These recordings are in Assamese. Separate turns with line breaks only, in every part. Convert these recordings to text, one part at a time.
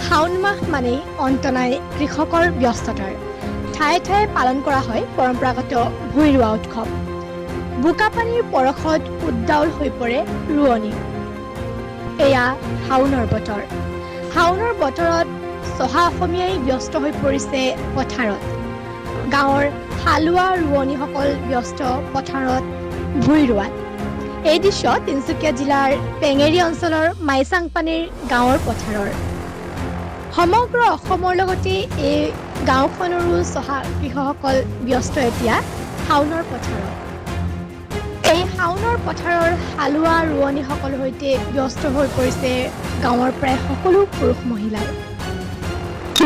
শাওণ মাহ মানেই অন্ত নাই কৃষকৰ ব্যস্ততাৰ। ঠায়ে ঠায়ে পালন কৰা হয় পৰম্পৰাগত ভূঁই ৰোৱা উৎসৱ। বোকা পানীৰ পৰশত উদ্দাউল হৈ পৰে ৰোৱনী। এয়া শাওণৰ বতৰ। শাওণৰ বতৰত চহা অসমীয়াই ব্যস্ত হৈ পৰিছে পথাৰত। গাঁৱৰ হালোৱা ৰোৱনীসকল ব্যস্ত পথাৰত ভূঁই ৰোৱাত। এই দৃশ্য তিনিচুকীয়া জিলাৰ পেঙেৰি অঞ্চলৰ মাইচাংপানীৰ গাঁৱৰ পথাৰৰ। সমগ্ৰ অসমৰ লগতে এই গাঁওখনৰো চহা কৃষকসকল ব্যস্ত এতিয়া শাওণৰ পথাৰত। এই শাওণৰ পথাৰৰ হালোৱা ৰোৱনীসকলৰ সৈতে ব্যস্ত হৈ পৰিছে গাঁৱৰ প্ৰায় সকলো পুৰুষ মহিলাই।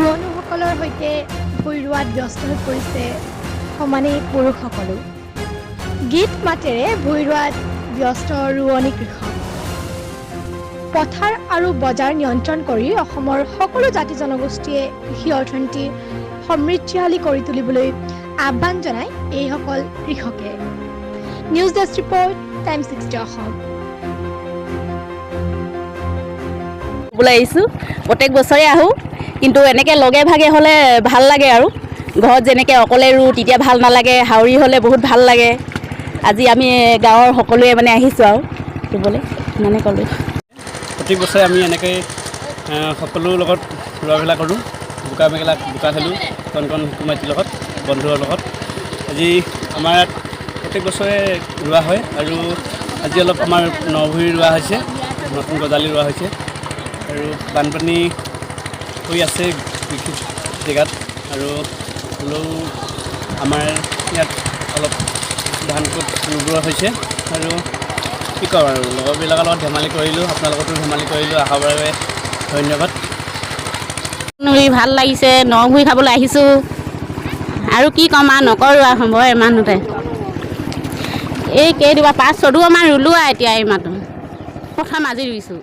ৰোৱনীসকলৰ সৈতে ভূঁই ৰোৱাত ব্যস্ত হৈ পৰিছে সমানেই পুৰুষসকলো। গীত মাতেৰে ভূঁই ৰোৱাত ব্যস্ত ৰোৱনী কৃষক। পথাৰ আৰু বজাৰ নিয়ন্ত্ৰণ কৰি অসমৰ সকলো জাতি জনগোষ্ঠীয়ে কৃষি অৰ্থনীতি সমৃদ্ধিশালী কৰি তুলিবলৈ আহ্বান জনায় এইসকল কৃষকে। News desk report, times 60 Assam.
ওলাই আহিছোঁ, প্ৰত্যেক বছৰে আহোঁ, কিন্তু এনেকৈ লগে ভাগে হ'লে ভাল লাগে আৰু। ঘৰত যেনেকৈ অকলে ৰুওঁ তেতিয়া ভাল নালাগে, হাউৰি হ'লে বহুত ভাল লাগে। আজি আমি গাঁৱৰ সকলোৱে মানে আহিছোঁ আৰু ৰুবলৈ, মানে ক'লোঁ।
প্ৰতি বছৰে আমি এনেকৈ সকলোৰ লগত ৰোৱা মেলা কৰোঁ, বোকা খেলোঁ কণ শিশু মাতৃৰ লগত, বন্ধুৰ লগত। আজি আমাৰ ইয়াত প্ৰত্যেক বছৰে ৰোৱা হয় আৰু আজি অলপ আমাৰ নভূঁই ৰোৱা হৈছে, নতুন গজালি ৰোৱা হৈছে আৰু বানপানী হৈ আছে কৃষি জেগাত আৰু হ'লেও আমাৰ ইয়াত অলপ ধান ক'ত ৰুৱা হৈছে আৰু কি ক'ম আৰু লগৰবিলাকৰ লগত ধেমালি কৰিলোঁ, আপোনালোকতো ধেমালি কৰিলোঁ, আহাৰ বাবে ধন্যবাদ।
ভাল লাগিছে, নভূঁই খাবলৈ আহিছোঁ আৰু কি ক'ম আৰু নকৰোঁ আৰু সময় ইমানতে। এই কেইদিবা 5-6 মান ৰুলোঁ আৰু এতিয়া এই মাহটো প্ৰথম আজি ৰুইছোঁ।